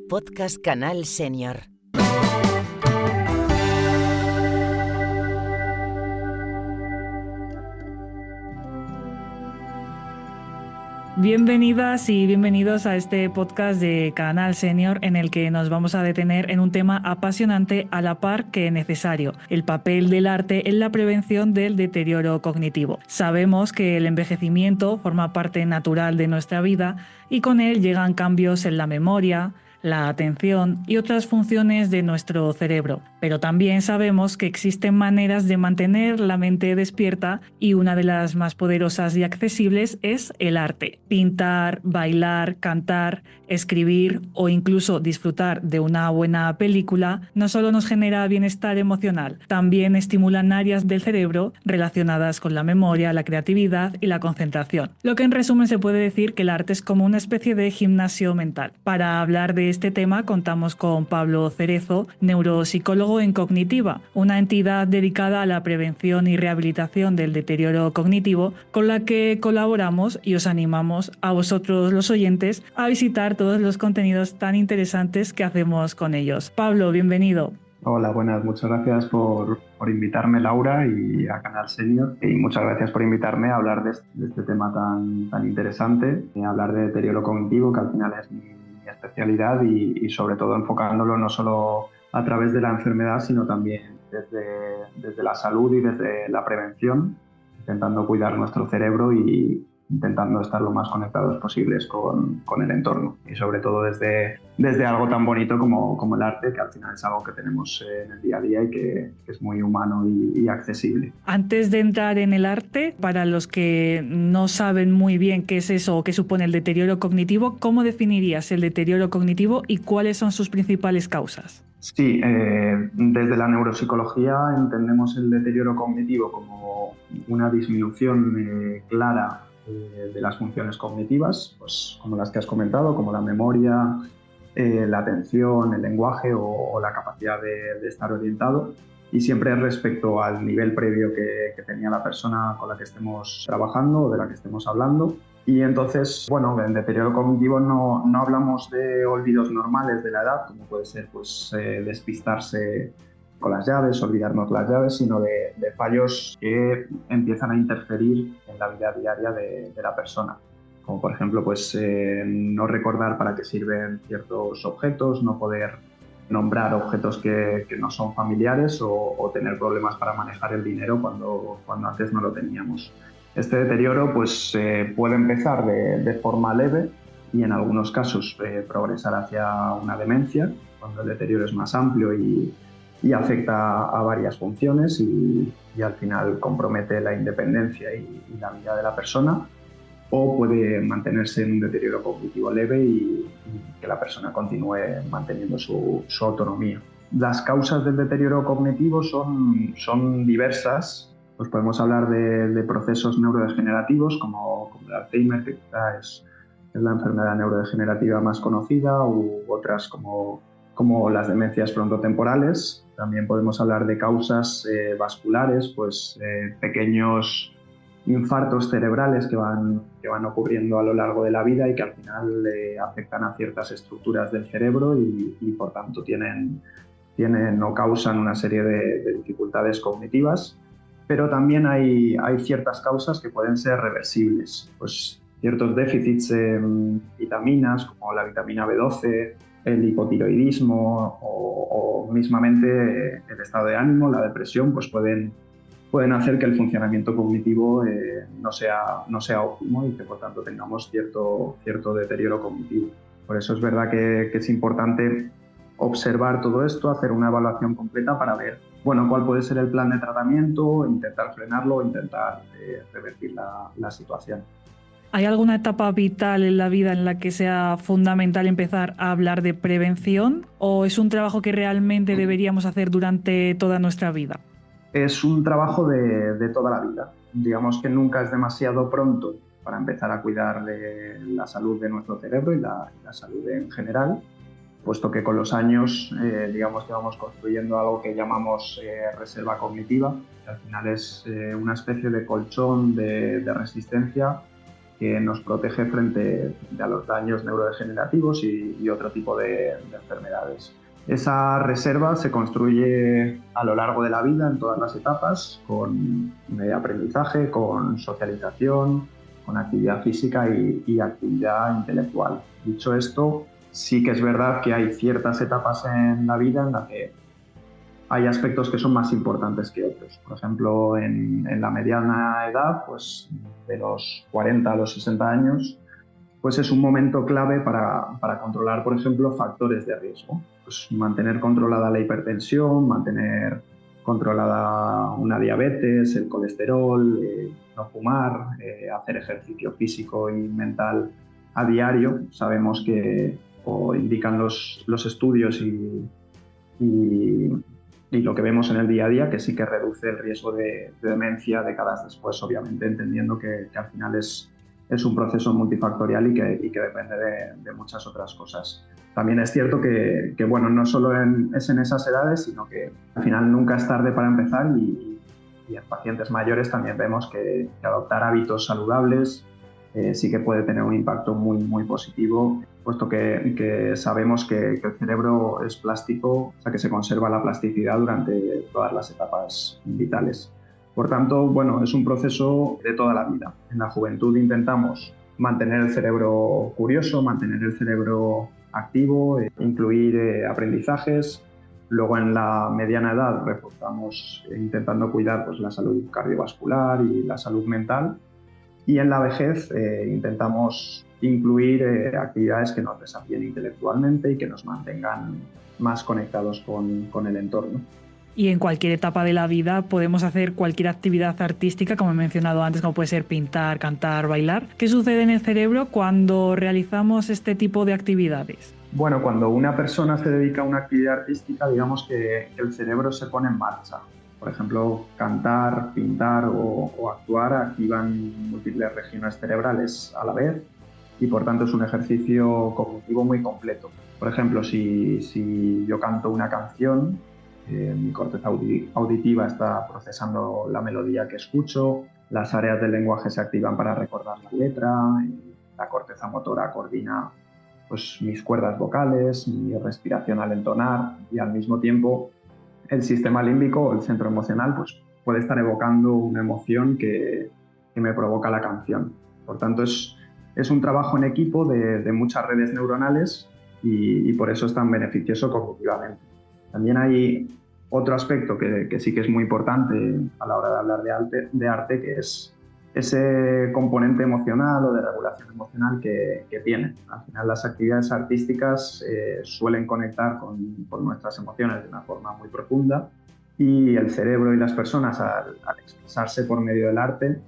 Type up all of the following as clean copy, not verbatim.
Podcast Canal Senior. Bienvenidas y bienvenidos a este podcast de Canal Senior en el que nos vamos a detener en un tema apasionante a la par que necesario, el papel del arte en la prevención del deterioro cognitivo. Sabemos que el envejecimiento forma parte natural de nuestra vida y con él llegan cambios en la memoria, la atención y otras funciones de nuestro cerebro. Pero también sabemos que existen maneras de mantener la mente despierta y una de las más poderosas y accesibles es el arte. Pintar, bailar, cantar, escribir o incluso disfrutar de una buena película no solo nos genera bienestar emocional, también estimulan áreas del cerebro relacionadas con la memoria, la creatividad y la concentración. Lo que en resumen se puede decir que el arte es como una especie de gimnasio mental. Para hablar de este tema contamos con Pablo Cerezo, neuropsicólogo en Cognitiva, una entidad dedicada a la prevención y rehabilitación del deterioro cognitivo con la que colaboramos y os animamos a vosotros los oyentes a visitar todos los contenidos tan interesantes que hacemos con ellos. Pablo, bienvenido. Hola, buenas. Muchas gracias por invitarme, Laura, y a Canal Senior. Y muchas gracias por invitarme a hablar de este tema tan interesante, hablar de deterioro cognitivo, que al final es mi especialidad, y sobre todo enfocándolo no solo a través de la enfermedad, sino también desde la salud y desde la prevención, intentando cuidar nuestro cerebro y intentando estar lo más conectados posibles con el entorno, y sobre todo desde algo tan bonito como el arte, que al final es algo que tenemos en el día a día y que es muy humano y accesible. Antes de entrar en el arte, para los que no saben muy bien qué es eso o qué supone el deterioro cognitivo, ¿cómo definirías el deterioro cognitivo y cuáles son sus principales causas? Sí, desde la neuropsicología entendemos el deterioro cognitivo como una disminución clara de las funciones cognitivas, pues como las que has comentado, como la memoria, la atención, el lenguaje o la capacidad de estar orientado, y siempre respecto al nivel previo que tenía la persona con la que estemos trabajando o de la que estemos hablando. Y entonces, bueno, en deterioro cognitivo no hablamos de olvidos normales de la edad, como puede ser pues, despistarse con las llaves, olvidarnos las llaves, sino de fallos que empiezan a interferir en la vida diaria de la persona. Como por ejemplo, pues, no recordar para qué sirven ciertos objetos, no poder nombrar objetos que no son familiares o tener problemas para manejar el dinero cuando antes no lo teníamos. Este deterioro pues, puede empezar de forma leve y en algunos casos progresar hacia una demencia, cuando el deterioro es más amplio y afecta a varias funciones y al final compromete la independencia y la vida de la persona, o puede mantenerse en un deterioro cognitivo leve y que la persona continúe manteniendo su autonomía. Las causas del deterioro cognitivo son diversas. Pues podemos hablar de procesos neurodegenerativos como el Alzheimer, que quizá es la enfermedad neurodegenerativa más conocida, u otras como las demencias frontotemporales. También podemos hablar de causas vasculares, pues pequeños infartos cerebrales que van ocurriendo a lo largo de la vida y que al final afectan a ciertas estructuras del cerebro y por tanto tienen o causan una serie de dificultades cognitivas. Pero también hay ciertas causas que pueden ser reversibles, pues ciertos déficits en vitaminas como la vitamina B12, el hipotiroidismo o mismamente el estado de ánimo, la depresión, pues pueden hacer que el funcionamiento cognitivo no sea óptimo y que por tanto tengamos cierto deterioro cognitivo. Por eso es verdad que es importante observar todo esto, hacer una evaluación completa para ver cuál puede ser el plan de tratamiento, intentar frenarlo o intentar revertir la situación. ¿Hay alguna etapa vital en la vida en la que sea fundamental empezar a hablar de prevención o es un trabajo que realmente deberíamos hacer durante toda nuestra vida? Es un trabajo de toda la vida. Digamos que nunca es demasiado pronto para empezar a cuidar de la salud de nuestro cerebro y la salud en general, puesto que con los años digamos que vamos construyendo algo que llamamos reserva cognitiva, que al final es una especie de colchón de resistencia que nos protege frente a los daños neurodegenerativos y otro tipo de enfermedades. Esa reserva se construye a lo largo de la vida, en todas las etapas, con aprendizaje, con socialización, con actividad física y actividad intelectual. Dicho esto, sí que es verdad que hay ciertas etapas en la vida en las que hay aspectos que son más importantes que otros. Por ejemplo, en la mediana edad, pues de los 40 a los 60 años, pues es un momento clave para controlar, por ejemplo, factores de riesgo. Pues mantener controlada la hipertensión, mantener controlada una diabetes, el colesterol, no fumar, hacer ejercicio físico y mental a diario. Sabemos que, o indican los estudios y lo que vemos en el día a día, que sí que reduce el riesgo de demencia décadas después, obviamente entendiendo que al final es un proceso multifactorial y que depende de muchas otras cosas. También es cierto que bueno, no solo es en esas edades, sino que al final nunca es tarde para empezar y en pacientes mayores también vemos que adoptar hábitos saludables sí que puede tener un impacto muy, muy positivo, puesto que sabemos que el cerebro es plástico, o sea que se conserva la plasticidad durante todas las etapas vitales. Por tanto, bueno, es un proceso de toda la vida. En la juventud intentamos mantener el cerebro curioso, mantener el cerebro activo, incluir aprendizajes. Luego en la mediana edad reforzamos intentando cuidar pues, la salud cardiovascular y la salud mental. Y en la vejez intentamos incluir actividades que nos desafíen intelectualmente y que nos mantengan más conectados con el entorno. Y en cualquier etapa de la vida podemos hacer cualquier actividad artística, como he mencionado antes, como puede ser pintar, cantar, bailar. ¿Qué sucede en el cerebro cuando realizamos este tipo de actividades? Bueno, cuando una persona se dedica a una actividad artística, digamos que el cerebro se pone en marcha. Por ejemplo, cantar, pintar o actuar activan múltiples regiones cerebrales a la vez y por tanto es un ejercicio cognitivo muy completo. Por ejemplo, si yo canto una canción, mi corteza auditiva está procesando la melodía que escucho, las áreas del lenguaje se activan para recordar la letra, la corteza motora coordina pues, mis cuerdas vocales, mi respiración al entonar y al mismo tiempo el sistema límbico o el centro emocional pues, puede estar evocando una emoción que me provoca la canción. Por tanto, es un trabajo en equipo de muchas redes neuronales y por eso es tan beneficioso cognitivamente. También hay otro aspecto que sí que es muy importante a la hora de hablar de arte, que es ese componente emocional o de regulación emocional que tiene. Al final las actividades artísticas suelen conectar con nuestras emociones de una forma muy profunda y el cerebro y las personas al expresarse por medio del arte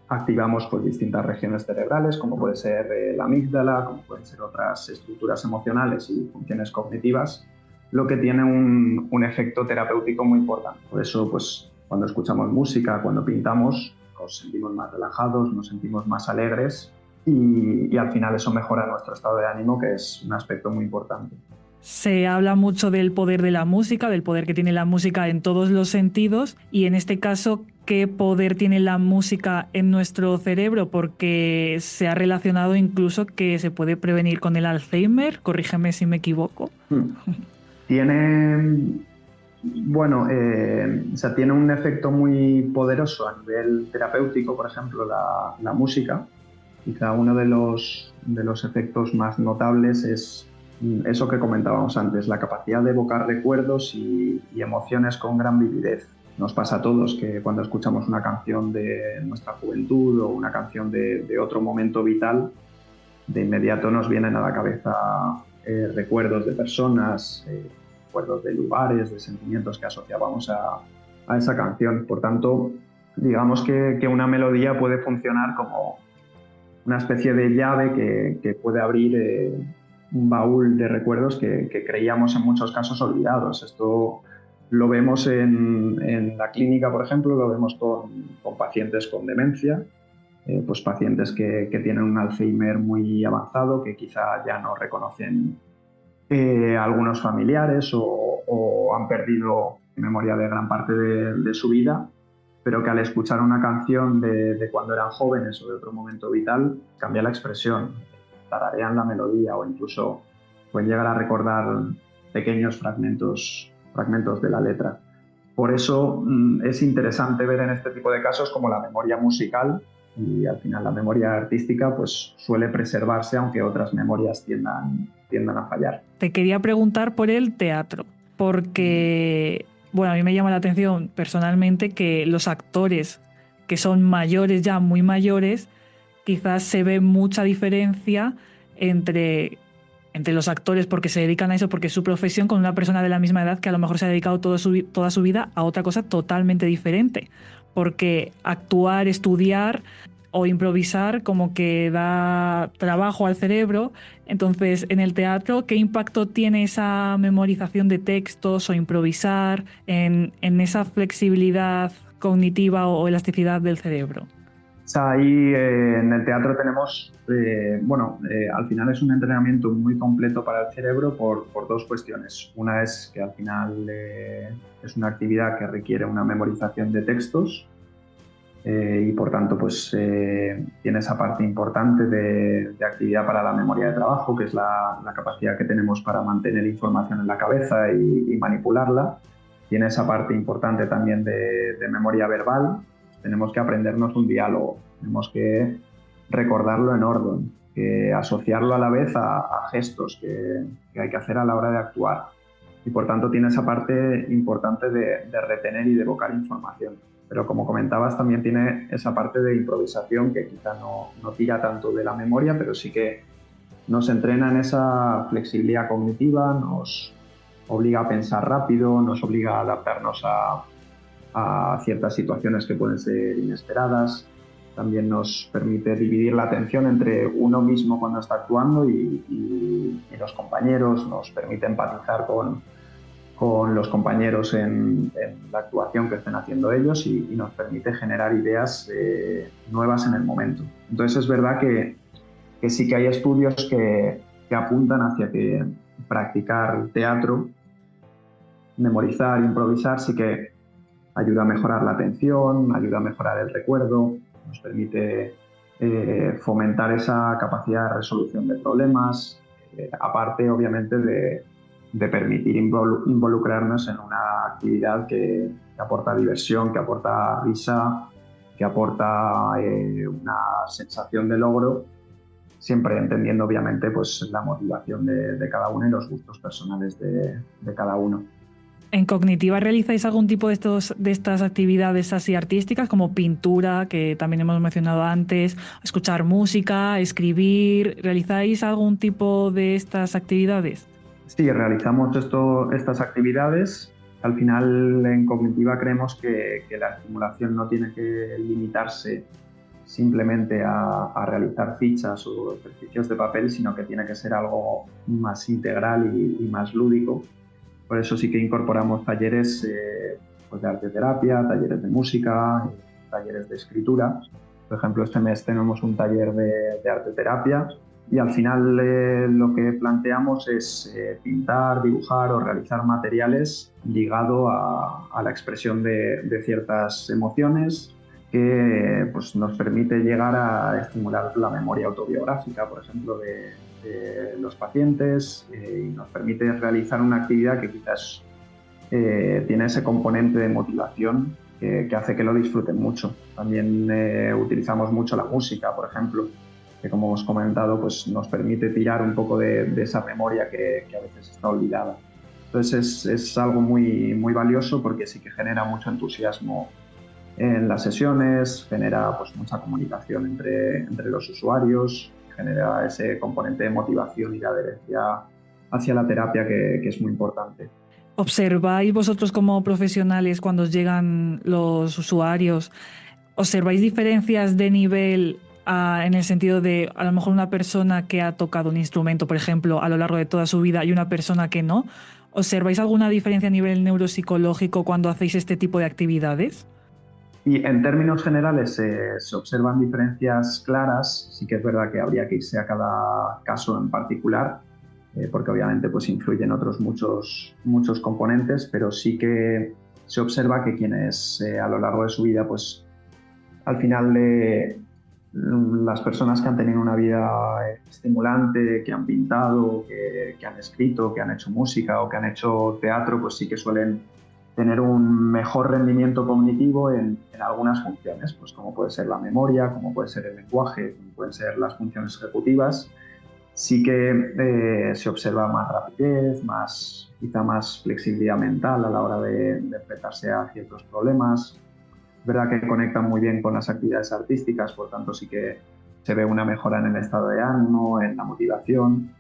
activamos pues, distintas regiones cerebrales, como puede ser la amígdala, como pueden ser otras estructuras emocionales y funciones cognitivas, lo que tiene un efecto terapéutico muy importante. Por eso, pues, cuando escuchamos música, cuando pintamos, nos sentimos más relajados, nos sentimos más alegres y al final eso mejora nuestro estado de ánimo, que es un aspecto muy importante. Se habla mucho del poder de la música, del poder que tiene la música en todos los sentidos y en este caso, ¿qué poder tiene la música en nuestro cerebro? Porque se ha relacionado incluso que se puede prevenir con el Alzheimer, corrígeme si me equivoco. Tiene tiene un efecto muy poderoso a nivel terapéutico, por ejemplo, la música. Quizá uno de los efectos más notables es eso que comentábamos antes, la capacidad de evocar recuerdos y emociones con gran vividez. Nos pasa a todos que cuando escuchamos una canción de nuestra juventud o una canción de otro momento vital, de inmediato nos vienen a la cabeza recuerdos de personas, recuerdos de lugares, de sentimientos que asociábamos a esa canción. Por tanto, digamos que una melodía puede funcionar como una especie de llave que puede abrir un baúl de recuerdos que creíamos en muchos casos olvidados. Esto lo vemos en la clínica, por ejemplo, lo vemos con pacientes con demencia, pues pacientes que tienen un Alzheimer muy avanzado, que quizá ya no reconocen algunos familiares o han perdido memoria de gran parte de su vida pero que al escuchar una canción de cuando eran jóvenes o de otro momento vital, cambia la expresión, tararean la melodía o incluso pueden llegar a recordar pequeños fragmentos de la letra. Por eso es interesante ver en este tipo de casos como la memoria musical y al final la memoria artística pues suele preservarse, aunque otras memorias tiendan a fallar. Te quería preguntar por el teatro, porque bueno, a mí me llama la atención personalmente que los actores que son mayores ya, muy mayores, quizás se ve mucha diferencia entre los actores porque se dedican a eso, porque es su profesión, con una persona de la misma edad que a lo mejor se ha dedicado toda su vida a otra cosa totalmente diferente. Porque actuar, estudiar o improvisar como que da trabajo al cerebro. Entonces, en el teatro, ¿qué impacto tiene esa memorización de textos o improvisar en esa flexibilidad cognitiva o elasticidad del cerebro? Ahí en el teatro tenemos, al final es un entrenamiento muy completo para el cerebro por dos cuestiones. Una es que al final es una actividad que requiere una memorización de textos y por tanto pues tiene esa parte importante de actividad para la memoria de trabajo, que es la capacidad que tenemos para mantener información en la cabeza y manipularla. Tiene esa parte importante también de memoria verbal. Tenemos que aprendernos un diálogo, tenemos que recordarlo en orden, que asociarlo a la vez a gestos que hay que hacer a la hora de actuar. Y por tanto tiene esa parte importante de retener y de evocar información. Pero como comentabas, también tiene esa parte de improvisación que quizá no tira tanto de la memoria, pero sí que nos entrena en esa flexibilidad cognitiva, nos obliga a pensar rápido, nos obliga a adaptarnos a ciertas situaciones que pueden ser inesperadas. También nos permite dividir la atención entre uno mismo cuando está actuando y los compañeros, nos permite empatizar con los compañeros en la actuación que estén haciendo ellos y nos permite generar ideas nuevas en el momento. Entonces es verdad que sí que hay estudios que apuntan hacia que practicar teatro, memorizar, improvisar, sí que ayuda a mejorar la atención, ayuda a mejorar el recuerdo, nos permite fomentar esa capacidad de resolución de problemas, aparte obviamente de permitir involucrarnos en una actividad que aporta diversión, que aporta risa, que aporta una sensación de logro, siempre entendiendo obviamente pues, la motivación de cada uno y los gustos personales de cada uno. ¿En Cognitiva realizáis algún tipo de estas actividades así artísticas, como pintura, que también hemos mencionado antes, escuchar música, escribir? ¿Realizáis algún tipo de estas actividades? Sí, realizamos estas actividades. Al final, en Cognitiva creemos que la estimulación no tiene que limitarse simplemente a realizar fichas o ejercicios de papel, sino que tiene que ser algo más integral y más lúdico. Por eso sí que incorporamos talleres pues de arteterapia, talleres de música, talleres de escritura. Por ejemplo, este mes tenemos un taller de arteterapia y al final lo que planteamos es pintar, dibujar o realizar materiales ligado a la expresión de ciertas emociones que pues, nos permite llegar a estimular la memoria autobiográfica, por ejemplo, de los pacientes y nos permite realizar una actividad que quizás tiene ese componente de motivación que hace que lo disfruten mucho. También utilizamos mucho la música, por ejemplo, que como hemos comentado pues nos permite tirar un poco de esa memoria que a veces está olvidada. Entonces es algo muy, muy valioso porque sí que genera mucho entusiasmo en las sesiones, genera pues, mucha comunicación entre los usuarios, genera ese componente de motivación y de adherencia hacia la terapia que es muy importante. ¿Observáis vosotros como profesionales cuando os llegan los usuarios? ¿Observáis diferencias de nivel en el sentido de a lo mejor una persona que ha tocado un instrumento, por ejemplo, a lo largo de toda su vida y una persona que no? ¿Observáis alguna diferencia a nivel neuropsicológico cuando hacéis este tipo de actividades? Y en términos generales se observan diferencias claras. Sí que es verdad que habría que irse a cada caso en particular, porque obviamente pues, influyen otros muchos componentes, pero sí que se observa que quienes a lo largo de su vida, pues al final las personas que han tenido una vida estimulante, que han pintado, que han escrito, que han hecho música o que han hecho teatro, pues sí que suelen tener un mejor rendimiento cognitivo en algunas funciones, pues como puede ser la memoria, como puede ser el lenguaje, como pueden ser las funciones ejecutivas. Sí que se observa más rapidez, quizá más flexibilidad mental a la hora de enfrentarse a ciertos problemas. Es verdad que conectan muy bien con las actividades artísticas, por tanto sí que se ve una mejora en el estado de ánimo, en la motivación,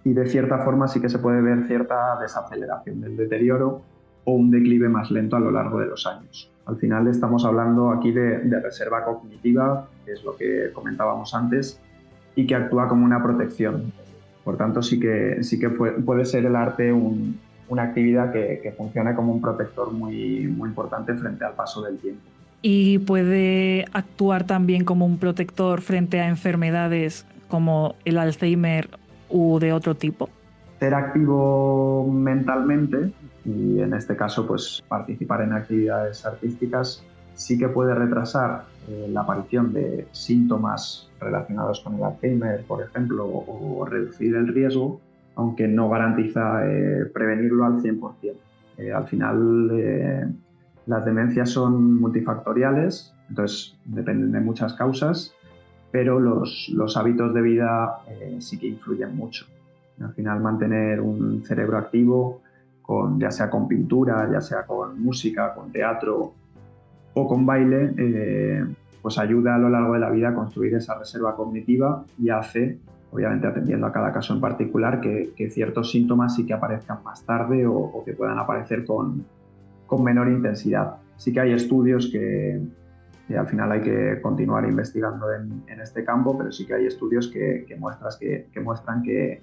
y de cierta forma sí que se puede ver cierta desaceleración del deterioro o un declive más lento a lo largo de los años. Al final estamos hablando aquí de reserva cognitiva, que es lo que comentábamos antes, y que actúa como una protección. Por tanto, sí que puede ser el arte una actividad que funcione como un protector muy, muy importante frente al paso del tiempo. Y puede actuar también como un protector frente a enfermedades como el Alzheimer u de otro tipo. Ser activo mentalmente y en este caso pues participar en actividades artísticas sí que puede retrasar la aparición de síntomas relacionados con el Alzheimer, por ejemplo, o reducir el riesgo, aunque no garantiza prevenirlo al 100%. Al final las demencias son multifactoriales, entonces dependen de muchas causas, pero los hábitos de vida sí que influyen mucho. Al final mantener un cerebro activo, ya sea con pintura, ya sea con música, con teatro o con baile, pues ayuda a lo largo de la vida a construir esa reserva cognitiva y hace, obviamente atendiendo a cada caso en particular, que ciertos síntomas sí que aparezcan más tarde o que puedan aparecer con menor intensidad. Sí que hay estudios que al final hay que continuar investigando en este campo, pero sí que hay estudios que muestran que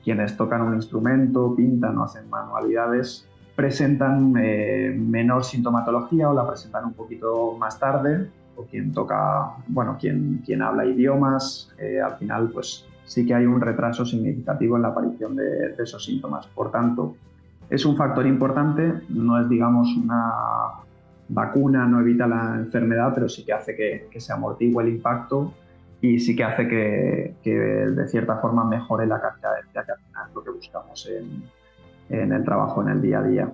quienes tocan un instrumento, pintan o hacen manualidades, presentan menor sintomatología o la presentan un poquito más tarde, o quien toca, quien habla idiomas, al final pues sí que hay un retraso significativo en la aparición de esos síntomas. Por tanto, es un factor importante, no es, digamos, una vacuna, no evita la enfermedad, pero sí que hace que se amortigue el impacto y sí que hace que de cierta forma mejore la calidad de vida, que al final es lo que buscamos en el trabajo, en el día a día.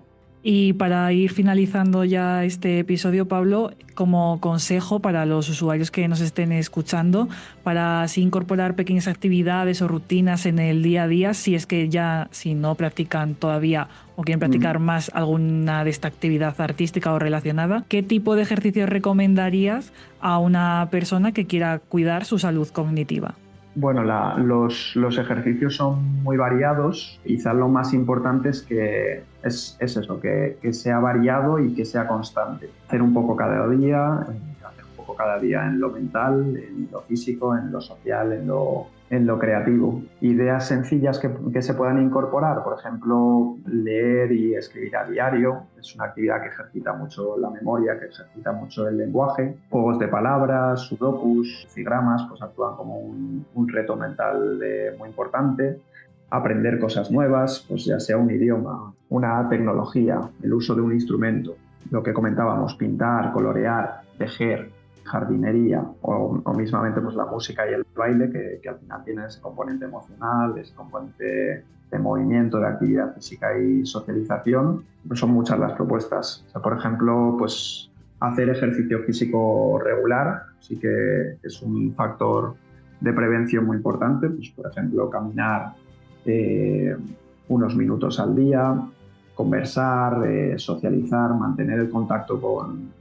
Y para ir finalizando ya este episodio, Pablo, como consejo para los usuarios que nos estén escuchando, para así incorporar pequeñas actividades o rutinas en el día a día, si no practican todavía o quieren practicar más alguna de esta actividad artística o relacionada, ¿qué tipo de ejercicios recomendarías a una persona que quiera cuidar su salud cognitiva? Bueno, los ejercicios son muy variados. Quizás lo más importante es eso, que sea variado y que sea constante. Hacer un poco cada día, hacer un poco cada día en lo mental, en lo físico, en lo social, en lo creativo. Ideas sencillas que se puedan incorporar, por ejemplo, leer y escribir a diario. Es una actividad que ejercita mucho la memoria, que ejercita mucho el lenguaje. Juegos de palabras, sudokus, cigramas, pues actúan como un reto mental muy importante. Aprender cosas nuevas, pues ya sea un idioma, una tecnología, el uso de un instrumento, lo que comentábamos, pintar, colorear, tejer, jardinería o mismamente pues la música y el baile que al final tiene ese componente emocional, ese componente de movimiento, de actividad física y socialización. Pues son muchas las propuestas. O sea, por ejemplo, pues hacer ejercicio físico regular sí que es un factor de prevención muy importante. Pues, por ejemplo, caminar unos minutos al día, conversar, socializar, mantener el contacto con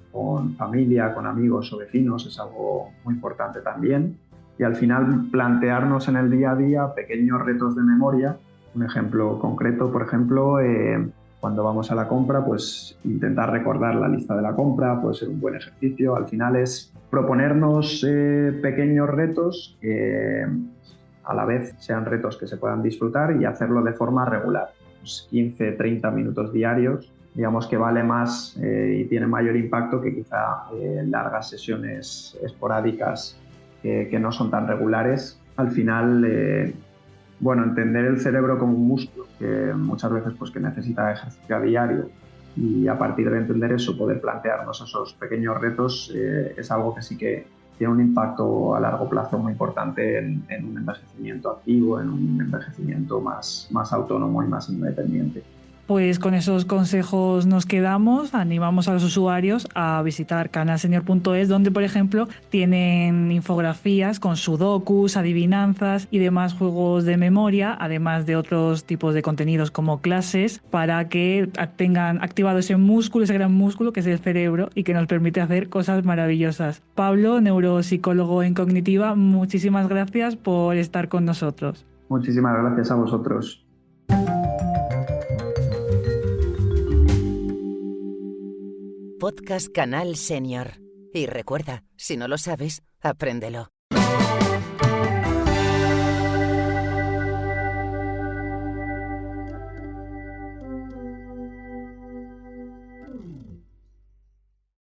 familia, con amigos o vecinos es algo muy importante también. Y al final plantearnos en el día a día pequeños retos de memoria. Un ejemplo concreto, por ejemplo, cuando vamos a la compra, pues intentar recordar la lista de la compra puede ser un buen ejercicio. Al final es proponernos pequeños retos que a la vez sean retos que se puedan disfrutar y hacerlo de forma regular. 15-30 minutos diarios, digamos que vale más y tiene mayor impacto que quizá largas sesiones esporádicas que no son tan regulares. Al final, entender el cerebro como un músculo que muchas veces pues, que necesita ejercicio a diario y a partir de entender eso, poder plantearnos esos pequeños retos es algo que sí que tiene un impacto a largo plazo muy importante en un envejecimiento activo, en un envejecimiento más autónomo y más independiente. Pues con esos consejos nos quedamos, animamos a los usuarios a visitar canalsenior.es, donde por ejemplo tienen infografías con sudokus, adivinanzas y demás juegos de memoria, además de otros tipos de contenidos como clases, para que tengan activado ese músculo, ese gran músculo que es el cerebro y que nos permite hacer cosas maravillosas. Pablo, neuropsicólogo en Cognitiva, muchísimas gracias por estar con nosotros. Muchísimas gracias a vosotros. Podcast Canal Senior. Y recuerda, si no lo sabes, apréndelo.